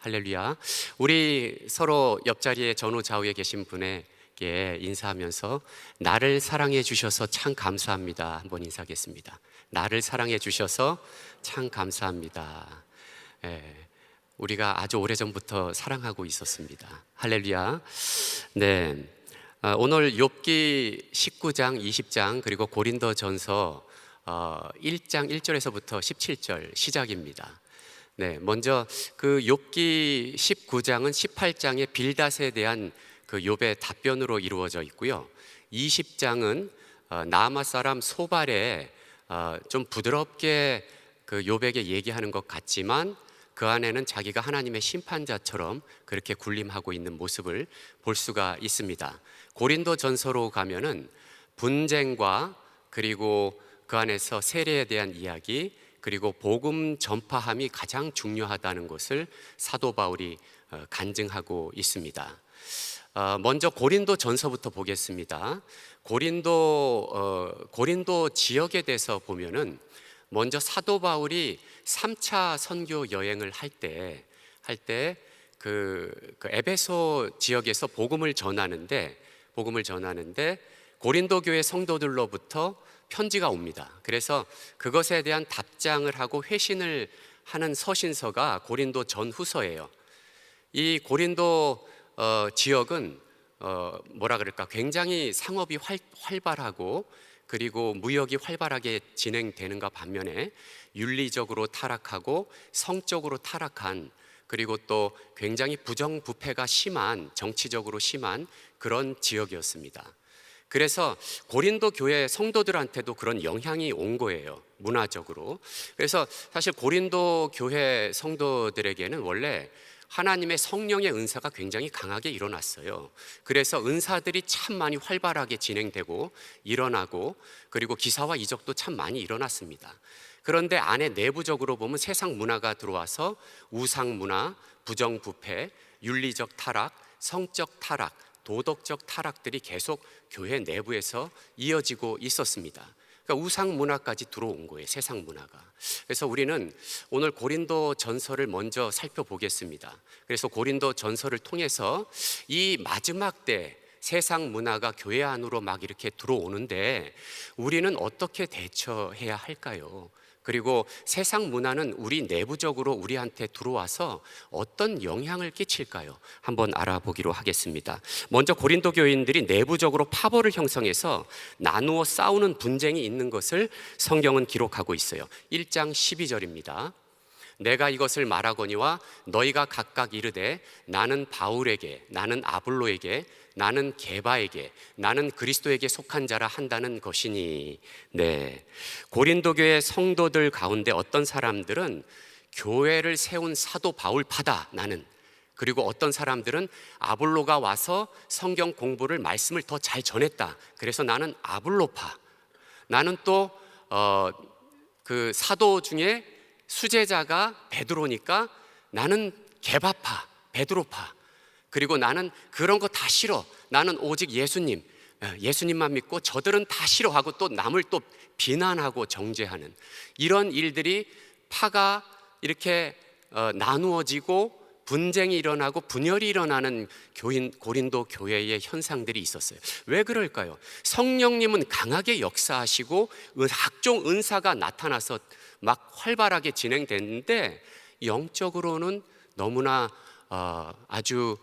할렐루야. 우리 서로 옆자리에 전후 좌우에 계신 분에게 인사하면서 나를 사랑해 주셔서 참 감사합니다. 한번 인사하겠습니다. 나를 사랑해 주셔서 참 감사합니다. 예, 우리가 아주 오래전부터 사랑하고 있었습니다. 할렐루야. 네. 오늘 욥기 19장, 20장 그리고 고린도전서 1장 1절에서부터 17절 시작입니다. 네, 먼저 그 욥기 19장은 18장의 빌닷에 대한 그 욥의 답변으로 이루어져 있고요. 20장은 나아마 사람 소발에 좀 부드럽게 그 욥에게 얘기하는 것 같지만 그 안에는 자기가 하나님의 심판자처럼 그렇게 군림하고 있는 모습을 볼 수가 있습니다. 고린도전서로 가면은 분쟁과 그리고 그 안에서 세례에 대한 이야기 그리고 복음 전파함이 가장 중요하다는 것을 사도 바울이 간증하고 있습니다. 먼저 고린도전서부터 보겠습니다. 고린도 지역에 대해서 보면은 먼저 사도 바울이 3차 선교 여행을 할 때 그 에베소 지역에서 복음을 전하는데 고린도 교회 성도들로부터 편지가 옵니다. 그래서 그것에 대한 답장을 하고 회신을 하는 서신서가 고린도 전후서예요. 이 고린도 지역은 뭐라 그럴까, 굉장히 상업이 활발하고 그리고 무역이 활발하게 진행되는가 반면에 윤리적으로 타락하고 성적으로 타락한, 그리고 또 굉장히 부정부패가 심한, 정치적으로 심한 그런 지역이었습니다. 그래서 고린도 교회 성도들한테도 그런 영향이 온 거예요, 문화적으로. 그래서 사실 고린도 교회 성도들에게는 원래 하나님의 성령의 은사가 굉장히 강하게 일어났어요. 그래서 은사들이 참 많이 활발하게 진행되고 일어나고 그리고 기사와 이적도 참 많이 일어났습니다. 그런데 안에 내부적으로 보면 세상 문화가 들어와서 우상 문화, 부정부패, 윤리적 타락, 성적 타락, 도덕적 타락들이 계속 교회 내부에서 이어지고 있었습니다. 그러니까 우상 문화까지 들어온 거예요, 세상 문화가. 그래서 우리는 오늘 고린도 전서를 먼저 살펴보겠습니다. 그래서 고린도 전서를 통해서 이 마지막 때 세상 문화가 교회 안으로 막 이렇게 들어오는데 우리는 어떻게 대처해야 할까요? 그리고 세상 문화는 우리 내부적으로 우리한테 들어와서 어떤 영향을 끼칠까요? 한번 알아보기로 하겠습니다. 먼저 고린도 교인들이 내부적으로 파벌을 형성해서 나누어 싸우는 분쟁이 있는 것을 성경은 기록하고 있어요. 1장 12절입니다. 내가 이것을 말하거니와 너희가 각각 이르되 나는 바울에게, 나는 아볼로에게, 나는 게바에게, 나는 그리스도에게 속한 자라 한다는 것이니. 네, 고린도 교회 성도들 가운데 어떤 사람들은 교회를 세운 사도 바울파다, 나는. 그리고 어떤 사람들은 아볼로가 와서 성경 공부를, 말씀을 더 잘 전했다, 그래서 나는 아볼로파. 나는 또 그 사도 중에 수제자가 베드로니까 나는 게바파, 베드로파. 그리고 나는 그런 거 다 싫어, 나는 오직 예수님만 믿고, 저들은 다 싫어하고 또 남을 또 비난하고 정죄하는 이런 일들이, 파가 이렇게 나누어지고 분쟁이 일어나고 분열이 일어나는 고린도 교회의 현상들이 있었어요. 왜 그럴까요? 성령님은 강하게 역사하시고 각종 은사가 나타나서 막 활발하게 진행됐는데 영적으로는 너무나 아주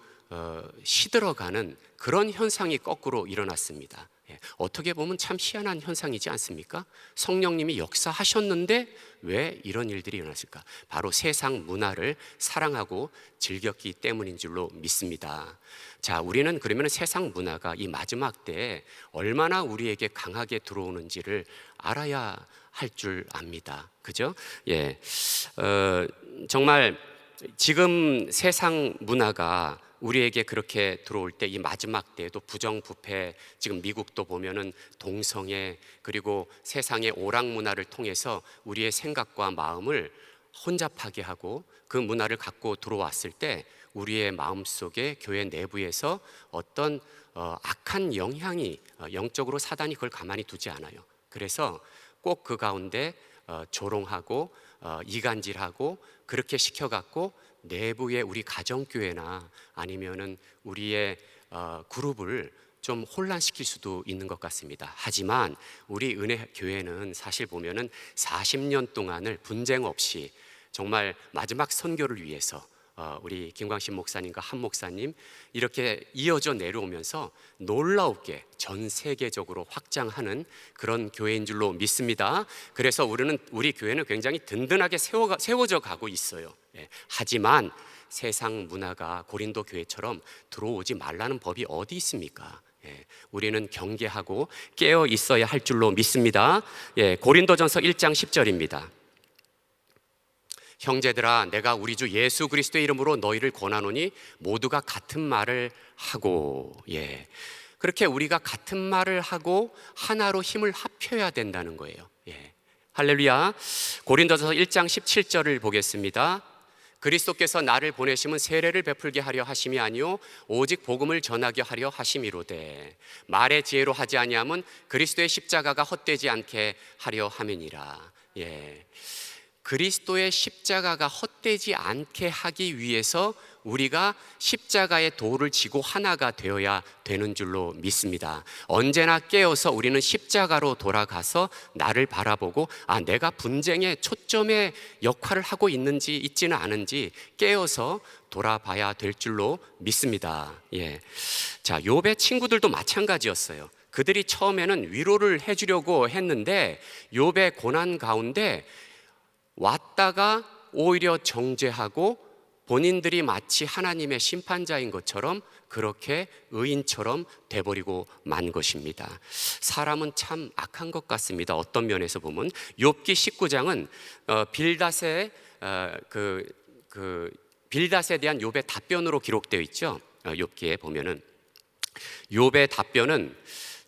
시들어가는 그런 현상이 거꾸로 일어났습니다. 어떻게 보면 참 희한한 현상이지 않습니까? 성령님이 역사하셨는데 왜 이런 일들이 일어났을까? 바로 세상 문화를 사랑하고 즐겼기 때문인 줄로 믿습니다. 자, 우리는 그러면 세상 문화가 이 마지막 때에 얼마나 우리에게 강하게 들어오는지를 알아야 할 줄 압니다. 그죠? 정말 지금 세상 문화가 우리에게 그렇게 들어올 때, 이 마지막 때에도 부정부패, 지금 미국도 보면은 동성애, 그리고 세상의 오락 문화를 통해서 우리의 생각과 마음을 혼잡하게 하고 그 문화를 갖고 들어왔을 때 우리의 마음속에 교회 내부에서 어떤 악한 영향이, 영적으로 사단이 그걸 가만히 두지 않아요. 그래서 꼭 그 가운데 조롱하고 이간질하고 그렇게 시켜갖고 내부의 우리 가정교회나 아니면은 우리의 그룹을 좀 혼란시킬 수도 있는 것 같습니다. 하지만 우리 은혜교회는 사실 보면은 40년 동안을 분쟁 없이 정말 마지막 선교를 위해서 우리 김광신 목사님과 한 목사님 이렇게 이어져 내려오면서 놀라우게 전 세계적으로 확장하는 그런 교회인 줄로 믿습니다. 그래서 우리 교회는 굉장히 든든하게 세워져 가고 있어요. 하지만 세상 문화가 고린도 교회처럼 들어오지 말라는 법이 어디 있습니까? 우리는 경계하고 깨어 있어야 할 줄로 믿습니다. 고린도전서 1장 10절입니다. 형제들아, 내가 우리 주 예수 그리스도의 이름으로 너희를 권하노니 모두가 같은 말을 하고, 그렇게 우리가 같은 말을 하고 하나로 힘을 합쳐야 된다는 거예요. 할렐루야. 고린도전서 1장 17절을 보겠습니다. 그리스도께서 나를 보내심은 세례를 베풀게 하려 하심이 아니요 오직 복음을 전하게 하려 하심이로되 말의 지혜로 하지 아니함은 그리스도의 십자가가 헛되지 않게 하려 함이니라. 그리스도의 십자가가 헛되지 않게 하기 위해서 우리가 십자가의 도를 지고 하나가 되어야 되는 줄로 믿습니다. 언제나 깨어서 우리는 십자가로 돌아가서 나를 바라보고 내가 분쟁의 초점의 역할을 하고 있지는 않은지 깨어서 돌아봐야 될 줄로 믿습니다. 자, 욥의 친구들도 마찬가지였어요. 그들이 처음에는 위로를 해주려고 했는데 욥의 고난 가운데 왔다가 오히려 정죄하고 본인들이 마치 하나님의 심판자인 것처럼 그렇게 의인처럼 돼버리고 만 것입니다. 사람은 참 악한 것 같습니다. 어떤 면에서 보면 욥기 19장은 빌닷에 대한 욥의 답변으로 기록되어 있죠. 욥기에 보면은 욥의 답변은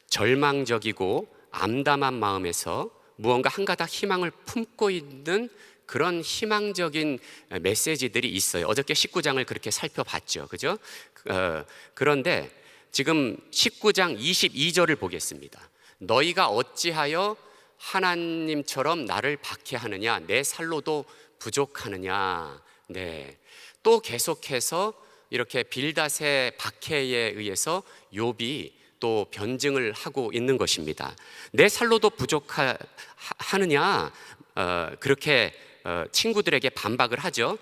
절망적이고 암담한 마음에서 무언가 한 가닥 희망을 품고 있는 그런 희망적인 메시지들이 있어요. 어저께 19장을 그렇게 살펴봤죠. 그죠? 그런데 지금 19장 22절을 보겠습니다. 너희가 어찌하여 하나님처럼 나를 박해하느냐? 내 살로도 부족하느냐? 또 계속해서 이렇게 빌닷의 박해에 의해서 욥이 또 변증을 하고 있는 것입니다. 내 살로도 부족하느냐? 그렇게 친구들에게 반박을 하죠.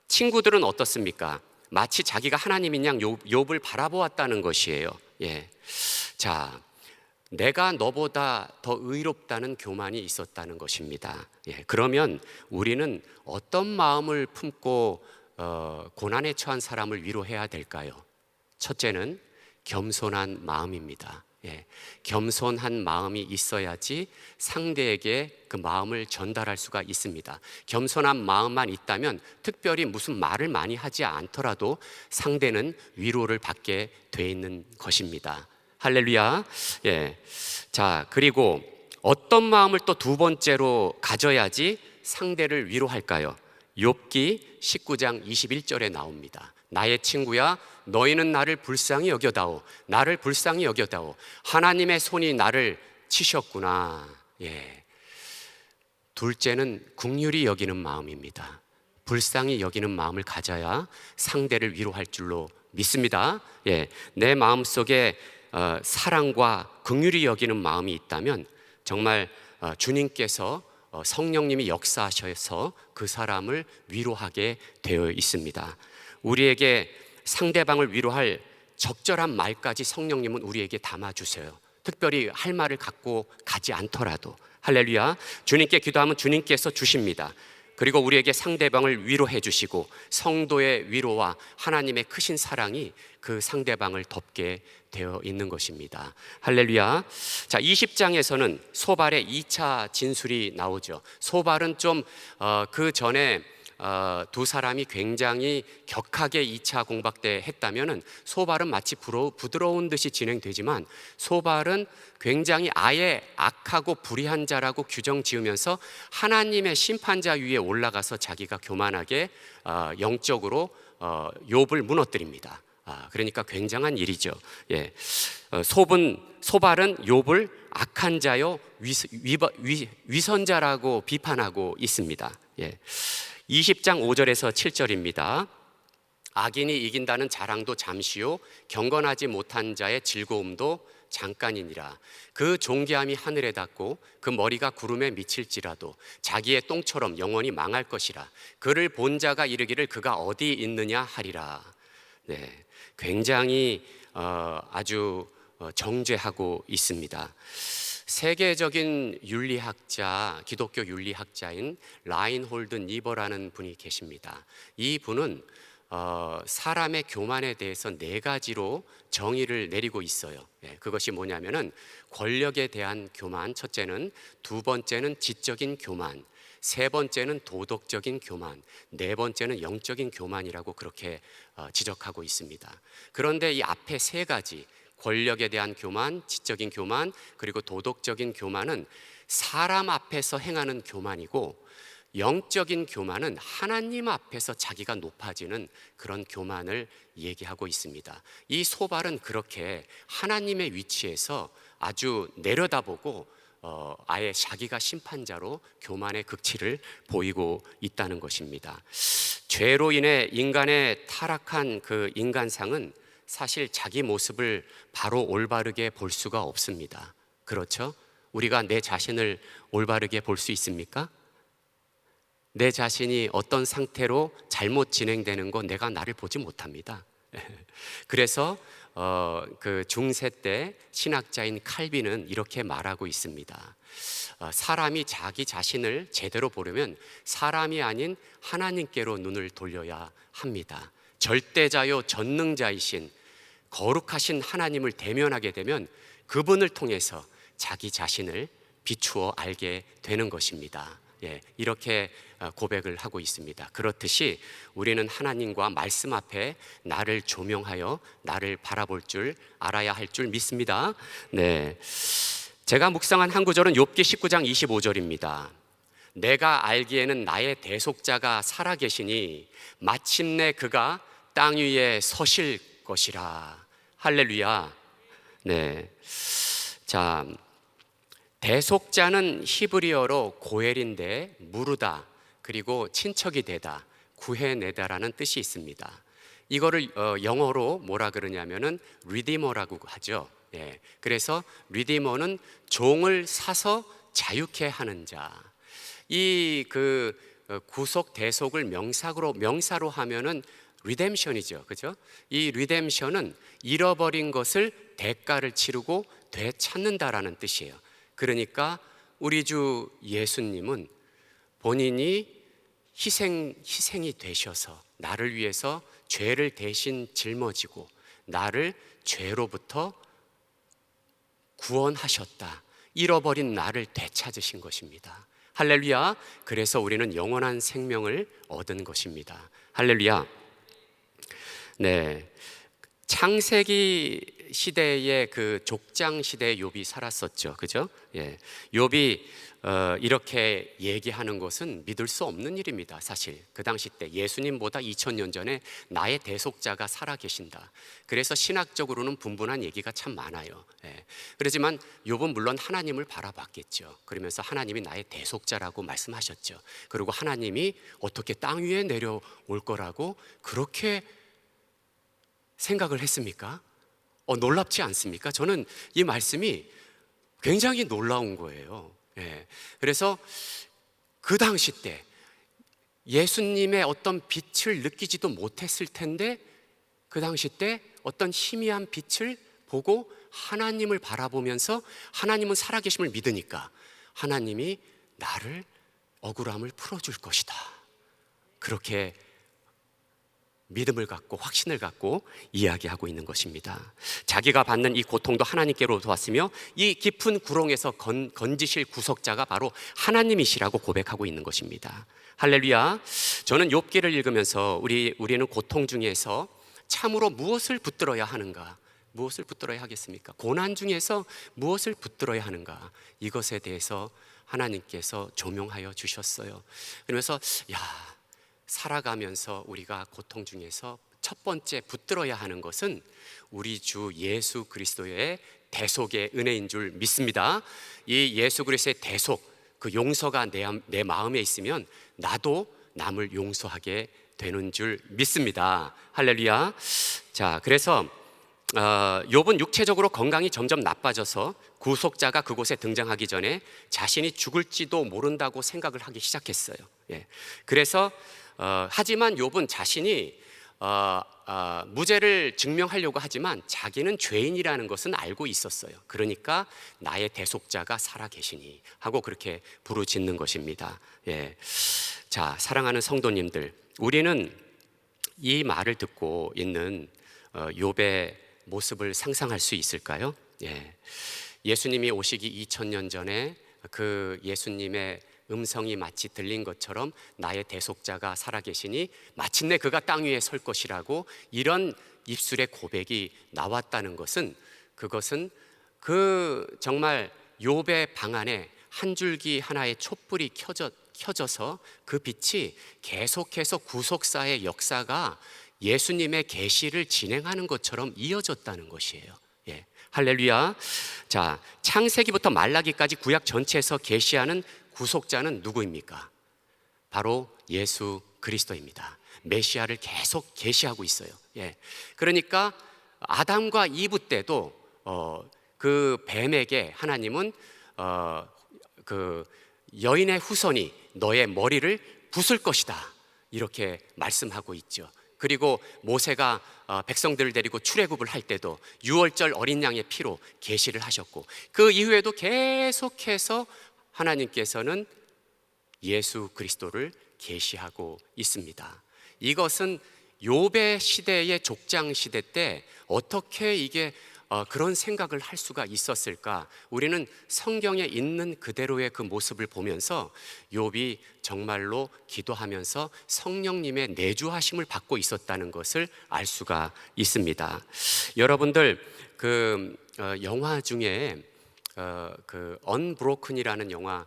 친구들은 어떻습니까? 마치 자기가 하나님인 양 욥을 바라보았다는 것이에요. 자, 내가 너보다 더 의롭다는 교만이 있었다는 것입니다. 그러면 우리는 어떤 마음을 품고 고난에 처한 사람을 위로해야 될까요? 첫째는 겸손한 마음입니다. 겸손한 마음이 있어야지 상대에게 그 마음을 전달할 수가 있습니다. 겸손한 마음만 있다면 특별히 무슨 말을 많이 하지 않더라도 상대는 위로를 받게 돼 있는 것입니다. 할렐루야. 자, 그리고 어떤 마음을 또 두 번째로 가져야지 상대를 위로할까요? 욥기 19장 21절에 나옵니다. 나의 친구야, 너희는 나를 불쌍히 여겨다오. 나를 불쌍히 여겨다오. 하나님의 손이 나를 치셨구나. 둘째는 긍휼히 여기는 마음입니다. 불쌍히 여기는 마음을 가져야 상대를 위로할 줄로 믿습니다. 내 마음속에 사랑과 긍휼히 여기는 마음이 있다면 정말 주님께서 성령님이 역사하셔서 그 사람을 위로하게 되어 있습니다. 우리에게 상대방을 위로할 적절한 말까지 성령님은 우리에게 담아주세요. 특별히 할 말을 갖고 가지 않더라도. 할렐루야. 주님께 기도하면 주님께서 주십니다. 그리고 우리에게 상대방을 위로해 주시고 성도의 위로와 하나님의 크신 사랑이 그 상대방을 덮게 되어 있는 것입니다. 할렐루야. 자, 20장에서는 소발의 2차 진술이 나오죠. 소발은 좀 그 전에 두 사람이 굉장히 격하게 2차 공박대 했다면은 소발은 마치 부드러운 듯이 진행되지만 소발은 굉장히 아예 악하고 불의한 자라고 규정 지으면서 하나님의 심판자 위에 올라가서 자기가 교만하게 영적으로 욥을 무너뜨립니다. 그러니까 굉장한 일이죠. 소발은 욥을 악한 자요 위선자라고 비판하고 있습니다. 20장 5절에서 7절입니다. 악인이 이긴다는 자랑도 잠시요 경건하지 못한 자의 즐거움도 잠깐이니라. 그 존귀함이 하늘에 닿고 그 머리가 구름에 미칠지라도 자기의 똥처럼 영원히 망할 것이라. 그를 본 자가 이르기를 그가 어디 있느냐 하리라. 네, 굉장히 아주 정죄하고 있습니다. 세계적인 윤리학자, 기독교 윤리학자인 라인홀드 니버라는 분이 계십니다. 이 분은 사람의 교만에 대해서 네 가지로 정의를 내리고 있어요. 그것이 뭐냐면은 권력에 대한 교만, 첫째는, 두 번째는 지적인 교만, 세 번째는 도덕적인 교만, 네 번째는 영적인 교만이라고 그렇게 지적하고 있습니다. 그런데 이 앞에 세 가지, 권력에 대한 교만, 지적인 교만, 그리고 도덕적인 교만은 사람 앞에서 행하는 교만이고, 영적인 교만은 하나님 앞에서 자기가 높아지는 그런 교만을 얘기하고 있습니다. 이 소발은 그렇게 하나님의 위치에서 아주 내려다보고 아예 자기가 심판자로 교만의 극치를 보이고 있다는 것입니다. 죄로 인해 인간의 타락한 그 인간상은 사실 자기 모습을 바로 올바르게 볼 수가 없습니다. 그렇죠? 우리가 내 자신을 올바르게 볼 수 있습니까? 내 자신이 어떤 상태로 잘못 진행되는 거 내가 나를 보지 못합니다. 그래서 그 중세 때 신학자인 칼빈은 이렇게 말하고 있습니다. 사람이 자기 자신을 제대로 보려면 사람이 아닌 하나님께로 눈을 돌려야 합니다. 절대자요 전능자이신 거룩하신 하나님을 대면하게 되면 그분을 통해서 자기 자신을 비추어 알게 되는 것입니다. 이렇게 고백을 하고 있습니다. 그렇듯이 우리는 하나님과 말씀 앞에 나를 조명하여 나를 바라볼 줄 알아야 할 줄 믿습니다. 네, 제가 묵상한 한 구절은 욥기 19장 25절입니다. 내가 알기에는 나의 대속자가 살아계시니 마침내 그가 땅 위에 서실 것이라. 할렐루야. 네, 자, 대속자는 히브리어로 고엘인데 무르다, 그리고 친척이 되다, 구해내다라는 뜻이 있습니다. 이거를 영어로 뭐라 그러냐면은 리디머라고 하죠. 그래서 리디머는 종을 사서 자유케 하는 자. 이 그 구속 대속을 명사로 하면은 리뎀션이죠, 그죠? 이 리뎀션은 잃어버린 것을 대가를 치르고 되찾는다라는 뜻이에요. 그러니까 우리 주 예수님은 본인이 희생이 되셔서 나를 위해서 죄를 대신 짊어지고 나를 죄로부터 구원하셨다. 잃어버린 나를 되찾으신 것입니다. 할렐루야. 그래서 우리는 영원한 생명을 얻은 것입니다. 할렐루야. 네, 창세기 시대의 그 족장 시대에 욥이 살았었죠, 그죠? 욥이 이렇게 얘기하는 것은 믿을 수 없는 일입니다. 사실 그 당시 때 예수님보다 2000년 전에 나의 대속자가 살아계신다. 그래서 신학적으로는 분분한 얘기가 참 많아요. 그렇지만 욥은 물론 하나님을 바라봤겠죠. 그러면서 하나님이 나의 대속자라고 말씀하셨죠. 그리고 하나님이 어떻게 땅 위에 내려올 거라고 그렇게 생각을 했습니까? 놀랍지 않습니까? 저는 이 말씀이 굉장히 놀라운 거예요. 그래서 그 당시 때 예수님의 어떤 빛을 느끼지도 못했을 텐데 그 당시 때 어떤 희미한 빛을 보고 하나님을 바라보면서 하나님은 살아계심을 믿으니까 하나님이 나를 억울함을 풀어줄 것이다. 그렇게 믿음을 갖고 확신을 갖고 이야기하고 있는 것입니다. 자기가 받는 이 고통도 하나님께로부터 왔으며 이 깊은 구렁에서 건지실 구속자가 바로 하나님이시라고 고백하고 있는 것입니다. 할렐루야. 저는 욥기를 읽으면서 우리는 고통 중에서 참으로 무엇을 붙들어야 하는가? 무엇을 붙들어야 하겠습니까? 고난 중에서 무엇을 붙들어야 하는가? 이것에 대해서 하나님께서 조명하여 주셨어요. 그러면서 살아가면서 우리가 고통 중에서 첫 번째 붙들어야 하는 것은 우리 주 예수 그리스도의 대속의 은혜인 줄 믿습니다. 이 예수 그리스도의 대속, 그 용서가 내 마음에 있으면 나도 남을 용서하게 되는 줄 믿습니다. 할렐루야. 자, 그래서 욥은 육체적으로 건강이 점점 나빠져서 구속자가 그곳에 등장하기 전에 자신이 죽을지도 모른다고 생각을 하기 시작했어요. 예. 그래서 하지만 욥은 자신이 무죄를 증명하려고 하지만 자기는 죄인이라는 것은 알고 있었어요. 그러니까 나의 대속자가 살아계시니 하고 그렇게 부르짖는 것입니다. 예. 자, 사랑하는 성도님들, 우리는 이 말을 듣고 있는 욥의 모습을 상상할 수 있을까요? 예. 예수님이 오시기 2000년 전에 그 예수님의 음성이 마치 들린 것처럼 나의 대속자가 살아계시니 마침내 그가 땅 위에 설 것이라고 이런 입술의 고백이 나왔다는 것은, 그것은 그 정말 욥의 방 안에 한 줄기 하나의 촛불이 켜져서 그 빛이 계속해서 구속사의 역사가 예수님의 계시를 진행하는 것처럼 이어졌다는 것이에요. 예. 할렐루야. 자, 창세기부터 말라기까지 구약 전체에서 계시하는 구속자는 누구입니까? 바로 예수 그리스도입니다. 메시아를 계속 계시하고 있어요. 예. 그러니까 아담과 이브 때도 그 뱀에게 하나님은 그 여인의 후손이 너의 머리를 부술 것이다 이렇게 말씀하고 있죠. 그리고 모세가 백성들을 데리고 출애굽을 할 때도 유월절 어린 양의 피로 계시를 하셨고, 그 이후에도 계속해서 하나님께서는 예수 그리스도를 계시하고 있습니다. 이것은 욥의 시대의 족장 시대 때 어떻게 이게 그런 생각을 할 수가 있었을까? 우리는 성경에 있는 그대로의 그 모습을 보면서 욥이 정말로 기도하면서 성령님의 내주하심을 받고 있었다는 것을 알 수가 있습니다. 여러분들 그 영화 중에 그 언브로큰이라는 영화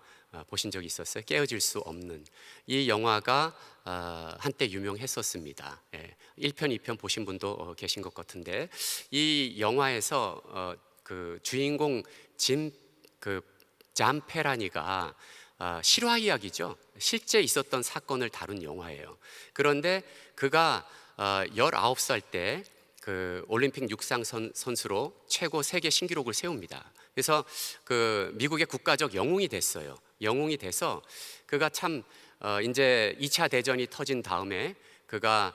보신 적 있었어요? 깨어질 수 없는. 이 영화가 한때 유명했었습니다. 1편, 2편 보신 분도 계신 것 같은데, 이 영화에서 그 주인공 잠페라니가 실화 이야기죠. 실제 있었던 사건을 다룬 영화예요. 그런데 그가 19살 때 그 올림픽 육상 선수로 최고 세계 신기록을 세웁니다. 그래서 그 미국의 국가적 영웅이 됐어요. 영웅이 돼서 그가 참 이제 2차 대전이 터진 다음에 그가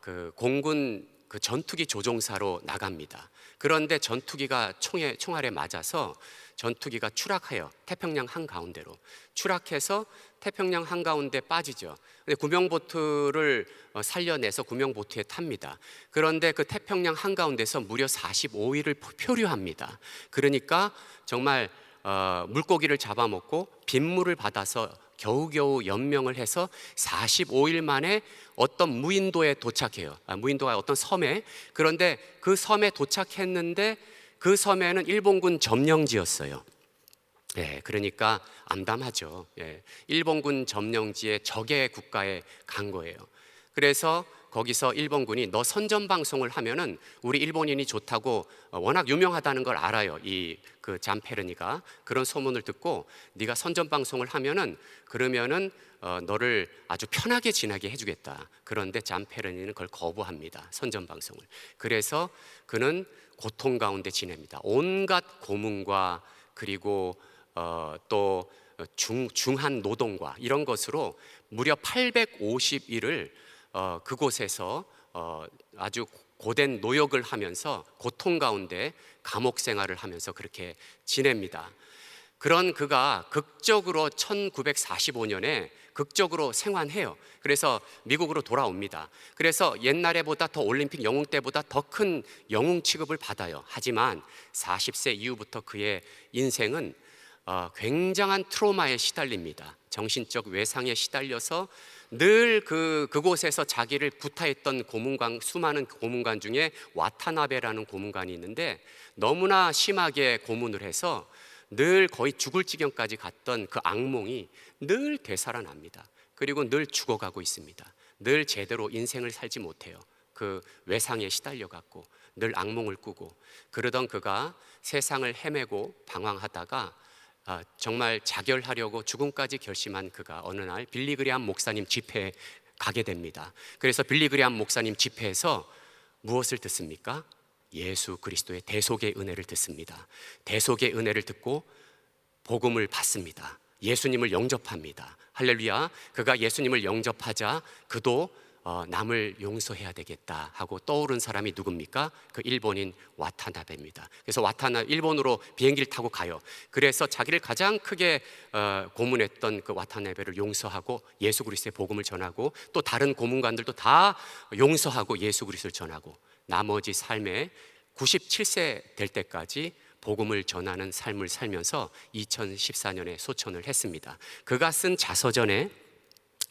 그 공군 그 전투기 조종사로 나갑니다. 그런데 전투기가 총알에 맞아서 전투기가 추락해요. 태평양 한가운데로 추락해서 태평양 한가운데 빠지죠. 근데 구명보트를 살려내서 구명보트에 탑니다. 그런데 그 태평양 한가운데서 무려 45일을 표류합니다. 그러니까 정말 물고기를 잡아먹고 빗물을 받아서 겨우겨우 연명을 해서 45일 만에 어떤 무인도에 도착해요. 무인도가 어떤 섬에. 그런데 그 섬에 도착했는데 그 섬에는 일본군 점령지였어요. 예, 그러니까 암담하죠. 예, 일본군 점령지의 적의 국가에 간 거예요. 그래서 거기서 일본군이 너 선전 방송을 하면은 우리 일본인이 좋다고 워낙 유명하다는 걸 알아요. 이 그 잠페르니가 그런 소문을 듣고 네가 선전 방송을 하면은 그러면은 너를 아주 편하게 지나게 해주겠다. 그런데 잠페르니는 그걸 거부합니다. 선전 방송을. 그래서 그는 고통 가운데 지냅니다. 온갖 고문과 그리고 또 중한 노동과 이런 것으로 무려 850일을 그곳에서 아주 고된 노역을 하면서 고통 가운데 감옥 생활을 하면서 그렇게 지냅니다. 그런 그가 극적으로 1945년에 극적으로 생환해요. 그래서 미국으로 돌아옵니다. 그래서 옛날에보다 더 올림픽 영웅 때보다 더 큰 영웅 취급을 받아요. 하지만 40세 이후부터 그의 인생은 굉장한 트로마에 시달립니다. 정신적 외상에 시달려서 늘 그곳에서 자기를 구타했던 수많은 고문관 중에 와타나베라는 고문관이 있는데 너무나 심하게 고문을 해서 늘 거의 죽을 지경까지 갔던 그 악몽이 늘 되살아납니다. 그리고 늘 죽어가고 있습니다. 늘 제대로 인생을 살지 못해요. 그 외상에 시달려갖고 늘 악몽을 꾸고 그러던 그가 세상을 헤매고 방황하다가 정말 자결하려고 죽음까지 결심한 그가 어느 날 빌리그레암 목사님 집회에 가게 됩니다. 그래서 빌리그레암 목사님 집회에서 무엇을 듣습니까? 예수 그리스도의 대속의 은혜를 듣습니다. 대속의 은혜를 듣고 복음을 받습니다. 예수님을 영접합니다. 할렐루야. 그가 예수님을 영접하자 그도 남을 용서해야 되겠다 하고 떠오른 사람이 누굽니까? 그 일본인 와타나베입니다. 그래서 일본으로 비행기를 타고 가요. 그래서 자기를 가장 크게 고문했던 그 와타나베를 용서하고 예수 그리스도의 복음을 전하고, 또 다른 고문관들도 다 용서하고 예수 그리스도를 전하고, 나머지 삶에 97세 될 때까지 복음을 전하는 삶을 살면서 2014년에 소천을 했습니다. 그가 쓴 자서전에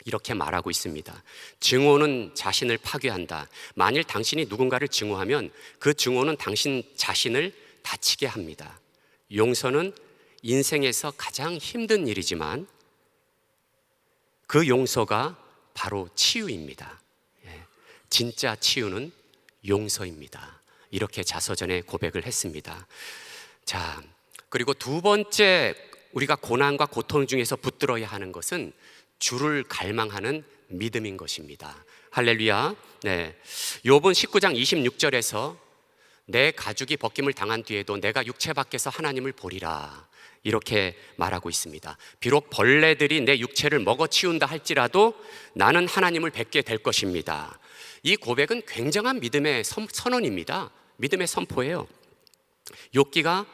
이렇게 말하고 있습니다. 증오는 자신을 파괴한다. 만일 당신이 누군가를 증오하면 그 증오는 당신 자신을 다치게 합니다. 용서는 인생에서 가장 힘든 일이지만 그 용서가 바로 치유입니다. 진짜 치유는 용서입니다. 이렇게 자서전에 고백을 했습니다. 자, 그리고 두 번째 우리가 고난과 고통 중에서 붙들어야 하는 것은 주를 갈망하는 믿음인 것입니다. 할렐루야. 네. 욥은 19장 26절에서 내 가죽이 벗김을 당한 뒤에도 내가 육체 밖에서 하나님을 보리라, 이렇게 말하고 있습니다. 비록 벌레들이 내 육체를 먹어치운다 할지라도 나는 하나님을 뵙게 될 것입니다. 이 고백은 굉장한 믿음의 선언입니다. 믿음의 선포예요. 욥기가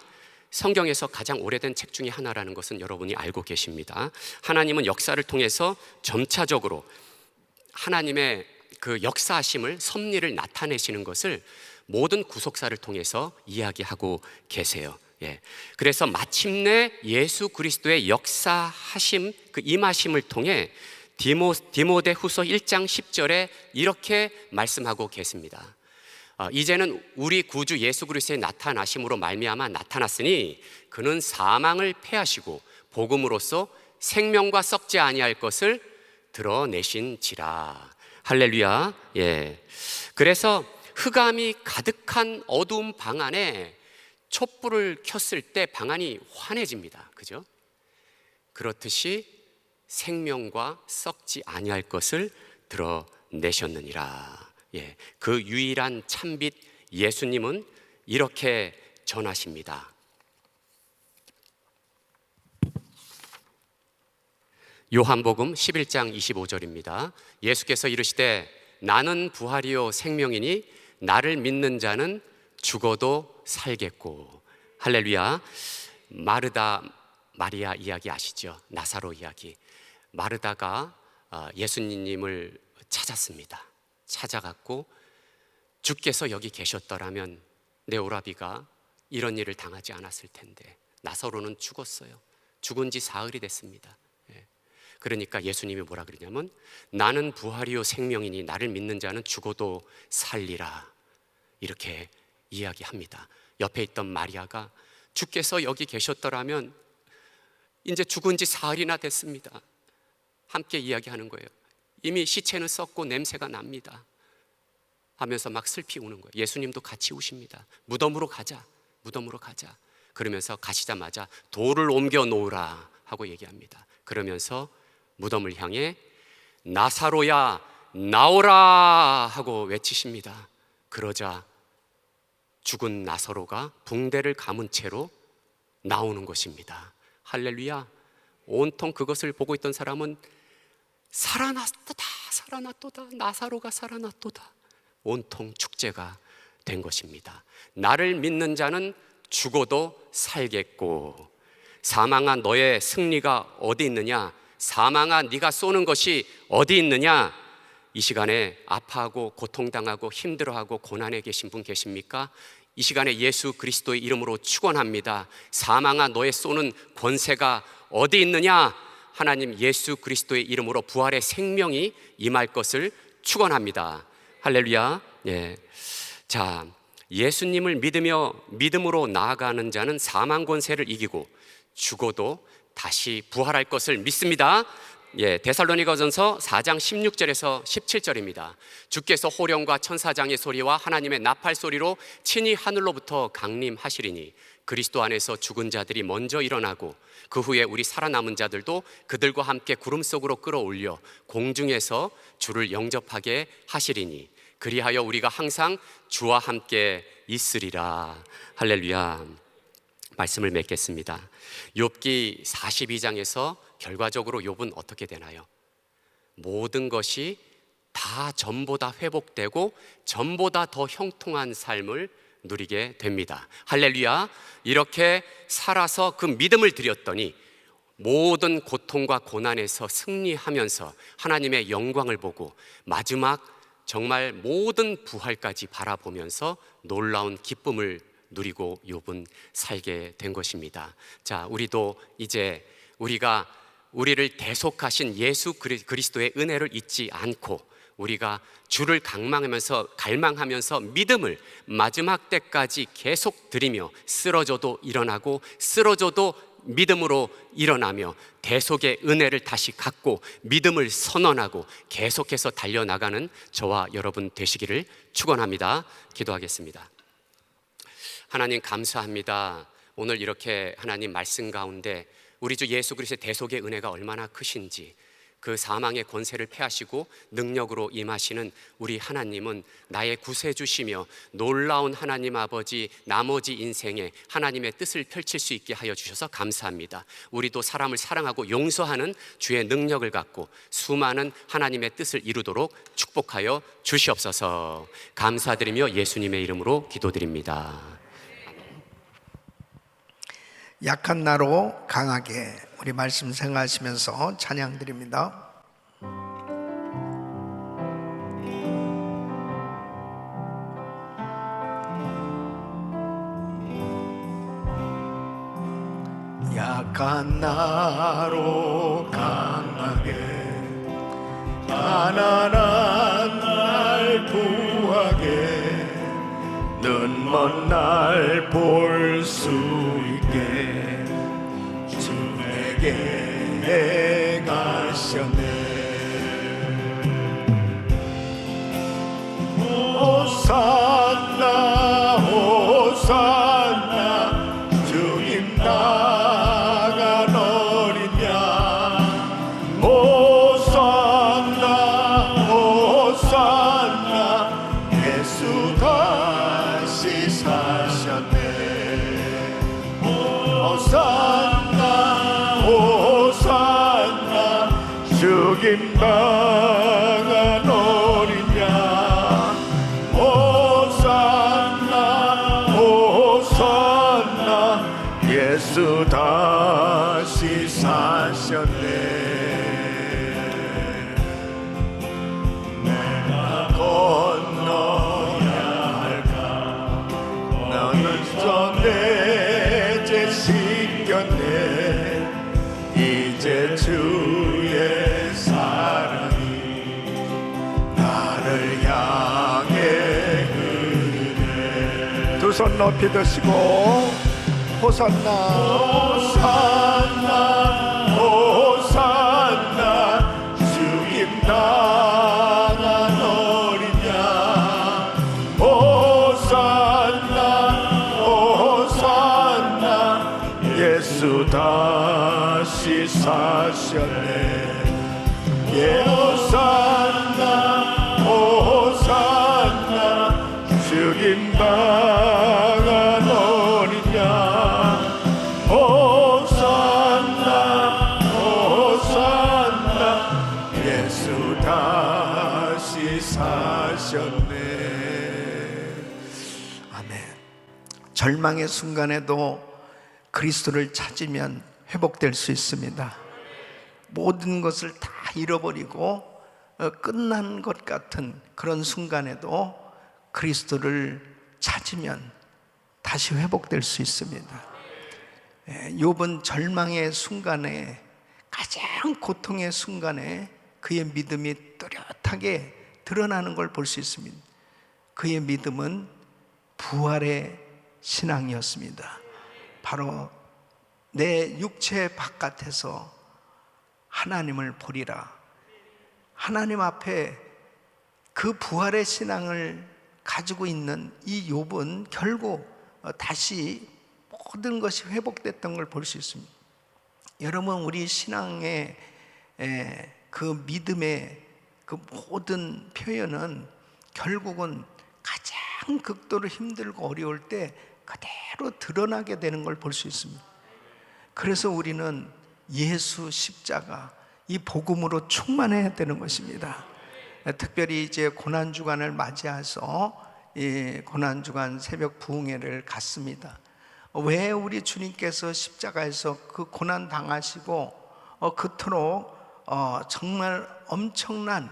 성경에서 가장 오래된 책 중에 하나라는 것은 여러분이 알고 계십니다. 하나님은 역사를 통해서 점차적으로 하나님의 그 역사하심을, 섭리를 나타내시는 것을 모든 구속사를 통해서 이야기하고 계세요. 그래서 마침내 예수 그리스도의 역사하심, 그 임하심을 통해 디모데 후서 1장 10절에 이렇게 말씀하고 계십니다. 이제는 우리 구주 예수 그리스도의 나타나심으로 말미암아 나타났으니 그는 사망을 패하시고 복음으로써 생명과 썩지 아니할 것을 드러내신지라. 할렐루야. 그래서 흑암이 가득한 어두운 방 안에 촛불을 켰을 때 방 안이 환해집니다. 그죠? 그렇듯이 생명과 썩지 아니할 것을 드러내셨느니라. 그 유일한 참빛 예수님은 이렇게 전하십니다. 요한복음 11장 25절입니다. 예수께서 이르시되 나는 부활이요 생명이니 나를 믿는 자는 죽어도 살겠고. 할렐루야. 마르다 마리아 이야기 아시죠? 나사로 이야기. 마르다가 예수님을 찾았습니다. 찾아갔고 주께서 여기 계셨더라면 내 오라비가 이런 일을 당하지 않았을 텐데 나사로는 죽었어요. 죽은 지 사흘이 됐습니다. 그러니까 예수님이 뭐라 그러냐면 나는 부활이요 생명이니 나를 믿는 자는 죽어도 살리라, 이렇게 이야기합니다. 옆에 있던 마리아가 주께서 여기 계셨더라면 이제 죽은 지 사흘이나 됐습니다. 함께 이야기하는 거예요. 이미 시체는 썩고 냄새가 납니다 하면서 막 슬피 우는 거예요. 예수님도 같이 우십니다. 무덤으로 가자, 무덤으로 가자. 그러면서 가시자마자 돌을 옮겨 놓으라 하고 얘기합니다. 그러면서 무덤을 향해 나사로야 나오라 하고 외치십니다. 그러자 죽은 나사로가 붕대를 감은 채로 나오는 것입니다. 할렐루야. 온통 그것을 보고 있던 사람은 살아났도다, 살아났도다, 나사로가 살아났도다, 온통 축제가 된 것입니다. 나를 믿는 자는 죽어도 살겠고. 사망아 너의 승리가 어디 있느냐? 사망아 네가 쏘는 것이 어디 있느냐? 이 시간에 아파하고 고통당하고 힘들어하고 고난에 계신 분 계십니까? 이 시간에 예수 그리스도의 이름으로 축원합니다. 사망아 너의 쏘는 권세가 어디 있느냐? 하나님 예수 그리스도의 이름으로 부활의 생명이 임할 것을 축원합니다. 할렐루야. 자, 예수님을 믿으며 믿음으로 나아가는 자는 사망 권세를 이기고 죽어도 다시 부활할 것을 믿습니다. 데살로니가전서 4장 16절에서 17절입니다. 주께서 호령과 천사장의 소리와 하나님의 나팔 소리로 친히 하늘로부터 강림하시리니 그리스도 안에서 죽은 자들이 먼저 일어나고 그 후에 우리 살아남은 자들도 그들과 함께 구름 속으로 끌어올려 공중에서 주를 영접하게 하시리니 그리하여 우리가 항상 주와 함께 있으리라. 할렐루야. 말씀을 맺겠습니다. 욥기 42장에서 결과적으로 욥은 어떻게 되나요? 모든 것이 다 전보다 회복되고 전보다 더 형통한 삶을 누리게 됩니다. 할렐루야. 이렇게 살아서 그 믿음을 드렸더니 모든 고통과 고난에서 승리하면서 하나님의 영광을 보고 마지막 정말 모든 부활까지 바라보면서 놀라운 기쁨을 누리고 욥은 살게 된 것입니다. 자, 우리도 이제 우리를 대속하신 예수 그리스도의 은혜를 잊지 않고 우리가 주를 갈망하면서 믿음을 마지막 때까지 계속 드리며 쓰러져도 일어나고 쓰러져도 믿음으로 일어나며 대속의 은혜를 다시 갖고 믿음을 선언하고 계속해서 달려나가는 저와 여러분 되시기를 축원합니다. 기도하겠습니다. 하나님 감사합니다. 오늘 이렇게 하나님 말씀 가운데 우리 주 예수 그리스도의 대속의 은혜가 얼마나 크신지, 그 사망의 권세를 패하시고 능력으로 임하시는 우리 하나님은 나의 구세주시며 놀라운 하나님 아버지, 나머지 인생에 하나님의 뜻을 펼칠 수 있게 하여 주셔서 감사합니다. 우리도 사람을 사랑하고 용서하는 주의 능력을 갖고 수많은 하나님의 뜻을 이루도록 축복하여 주시옵소서. 감사드리며 예수님의 이름으로 기도드립니다. 약한 나로 강하게, 우리 말씀 생각하시면서 찬양 드립니다. 약한 나로 강하게, 가난한 날 구하게, 눈먼 날 볼 수 있게 주에게 가셨네. 호산나 호산나 주님 나간 어린 양, 호산나 호산나 예수 다시 사셨네. 호산나 호산나 죽임 당한 어린 양, 호산나 호산나 예수 다시 사셨네. 내가 건너야 할까, 너는 전에 죄 씻겼네. 이제 주의 사랑이 나를 향해 흐르네. 두 손 높이 드시고 호산나 호산나 호산나 죽임 당한 어린 양, 호산나 호산나 예수 다시 사셨네. 호산나 호산나 죽임 당한 어린 양, 호산나 호산나 예수 다시 사셨네. 아멘. 절망의 순간에도 그리스도를 찾으면 회복될 수 있습니다. 모든 것을 다 잃어버리고 끝난 것 같은 그런 순간에도 그리스도를 찾으면 다시 회복될 수 있습니다. 욥은 절망의 순간에, 가장 고통의 순간에 그의 믿음이 뚜렷하게 드러나는 걸 볼 수 있습니다. 그의 믿음은 부활의 신앙이었습니다. 바로 내 육체 바깥에서 하나님을 보리라. 하나님 앞에 그 부활의 신앙을 가지고 있는 이 욥은 결국 다시 모든 것이 회복됐던 걸 볼 수 있습니다. 여러분, 우리 신앙의 그 믿음의 그 모든 표현은 결국은 가장 극도로 힘들고 어려울 때 그대로 드러나게 되는 걸 볼 수 있습니다. 그래서 우리는 예수 십자가, 이 복음으로 충만해야 되는 것입니다. 특별히 이제 고난주간을 맞이해서 고난주간 새벽 부흥회를 갔습니다. 왜 우리 주님께서 십자가에서 그 고난 당하시고 그토록 정말 엄청난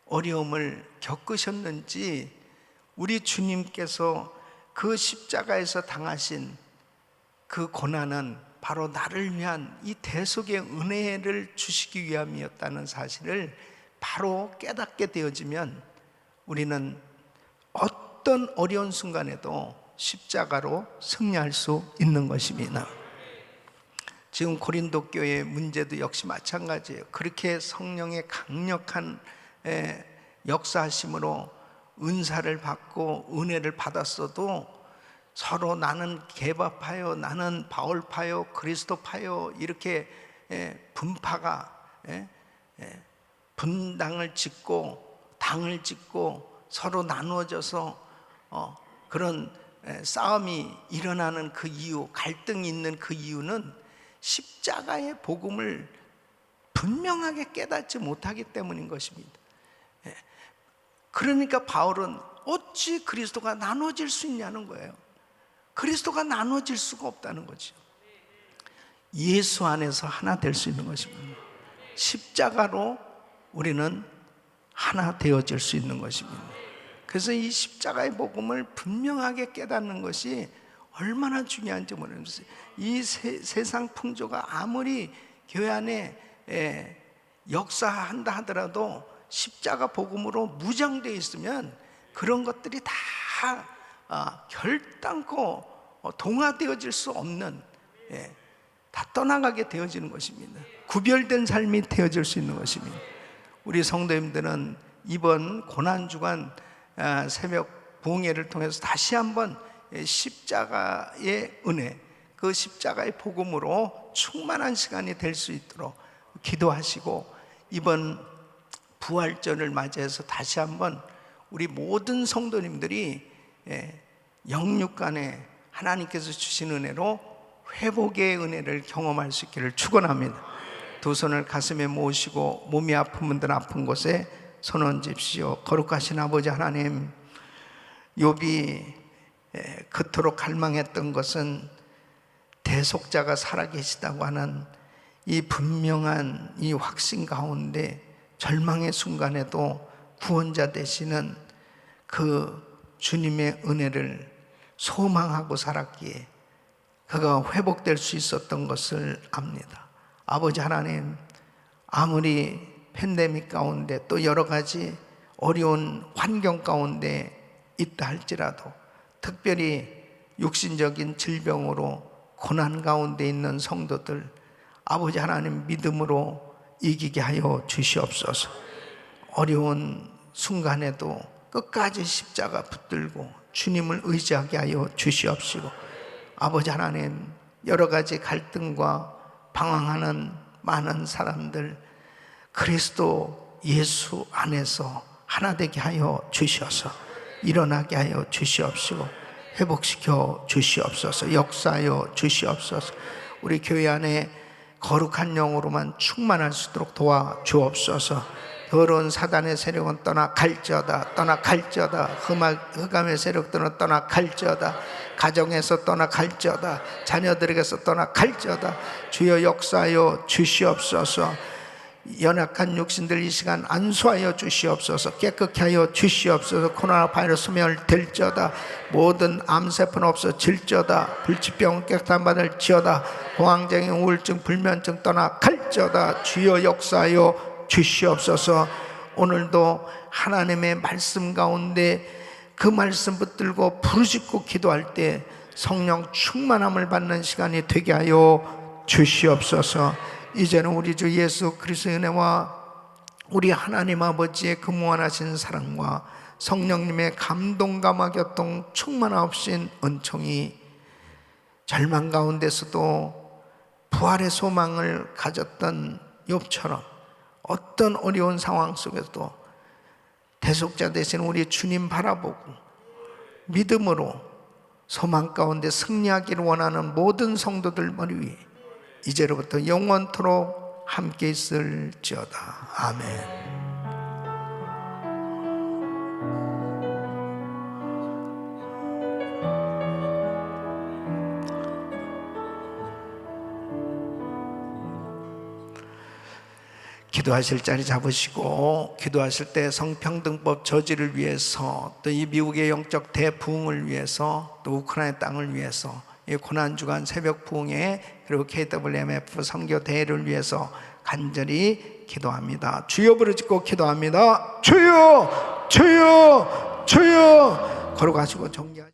어려움을 겪으셨는지, 우리 주님께서 그 십자가에서 당하신 그 고난은 바로 나를 위한 이 대속의 은혜를 주시기 위함이었다는 사실을 바로 깨닫게 되어지면 우리는 어떤 어려운 순간에도 십자가로 승리할 수 있는 것입니다. 지금 고린도 교회의 문제도 역시 마찬가지예요. 그렇게 성령의 강력한 역사하심으로 은사를 받고 은혜를 받았어도 서로 나는 게바파요, 나는 바울파요, 그리스도파요, 이렇게 분파가 분당을 짓고 당을 짓고 서로 나누어져서 그런 싸움이 일어나는 그 이유, 갈등이 있는 그 이유는 십자가의 복음을 분명하게 깨닫지 못하기 때문인 것입니다. 그러니까 바울은 어찌 그리스도가 나눠질 수 있냐는 거예요. 그리스도가 나눠질 수가 없다는 거죠. 예수 안에서 하나 될 수 있는 것입니다. 십자가로 우리는 하나 되어질 수 있는 것입니다. 그래서 이 십자가의 복음을 분명하게 깨닫는 것이 얼마나 중요한지 모르겠어요. 이 세상 풍조가 아무리 교회 안에 역사한다 하더라도 십자가 복음으로 무장되어 있으면 그런 것들이 다 결단코 동화되어질 수 없는, 다 떠나가게 되어지는 것입니다. 구별된 삶이 되어질 수 있는 것입니다. 우리 성도님들은 이번 고난주간 새벽 부흥회를 통해서 다시 한번 십자가의 은혜, 그 십자가의 복음으로 충만한 시간이 될 수 있도록 기도하시고, 이번 부활절을 맞이해서 다시 한번 우리 모든 성도님들이 영육간에 하나님께서 주신 은혜로 회복의 은혜를 경험할 수 있기를 축원합니다. 두 손을 가슴에 모으시고 몸이 아픈 분들 아픈 곳에 손 얹으십시오. 거룩하신 아버지 하나님, 욥이 그토록 갈망했던 것은 대속자가 살아계시다고 하는 이 분명한 이 확신 가운데 절망의 순간에도 구원자 되시는 그 주님의 은혜를 소망하고 살았기에 그가 회복될 수 있었던 것을 압니다. 아버지 하나님, 아무리 팬데믹 가운데 또 여러 가지 어려운 환경 가운데 있다 할지라도, 특별히 육신적인 질병으로 고난 가운데 있는 성도들, 아버지 하나님 믿음으로 이기게 하여 주시옵소서. 어려운 순간에도 끝까지 십자가 붙들고 주님을 의지하게 하여 주시옵시고, 아버지 하나님, 여러 가지 갈등과 방황하는 많은 사람들 그리스도 예수 안에서 하나 되게 하여 주셔서 일어나게 하여 주시옵시고, 회복시켜 주시옵소서. 역사하여 주시옵소서. 우리 교회 안에 거룩한 영으로만 충만할 수 있도록 도와 주옵소서. 더러운 사단의 세력은 떠나 갈지어다, 떠나 갈지어다. 흑암의 세력들은 떠나 갈지어다. 가정에서 떠나 갈지어다. 자녀들에게서 떠나 갈지어다. 주여 역사하여 주시옵소서. 연약한 육신들 이 시간 안수하여 주시옵소서. 깨끗게 하여 주시옵소서. 코로나 바이러스 멸될지어다. 모든 암세포는 없어질지어다. 불치병 깨끗한 받을 지어다. 공황장애, 우울증, 불면증 떠나 갈지어다. 주여 역사하여 주시옵소서. 오늘도 하나님의 말씀 가운데 그 말씀 붙들고 부르짖고 기도할 때 성령 충만함을 받는 시간이 되게 하여 주시옵소서. 이제는 우리 주 예수 그리스도의 은혜와 우리 하나님 아버지의 그 무한하신 사랑과 성령님의 감동감화 교통 충만하신 은총이 절망 가운데서도 부활의 소망을 가졌던 욥처럼 어떤 어려운 상황 속에서도 대속자 되신 우리 주님 바라보고 믿음으로 소망 가운데 승리하기를 원하는 모든 성도들 머리 위에 이제로부터 영원토록 함께 있을지어다. 아멘. 기도하실 자리 잡으시고, 기도하실 때 성평등법 저지를 위해서, 또 이 미국의 영적 대부흥을 위해서, 또 우크라이나 땅을 위해서, 이 고난주간 새벽 부흥회, 그리고 KWMF 선교 대회를 위해서 간절히 기도합니다. 주여 부르짖고 기도합니다. 주여, 주여, 주여. 걸어가시고 정리하시고.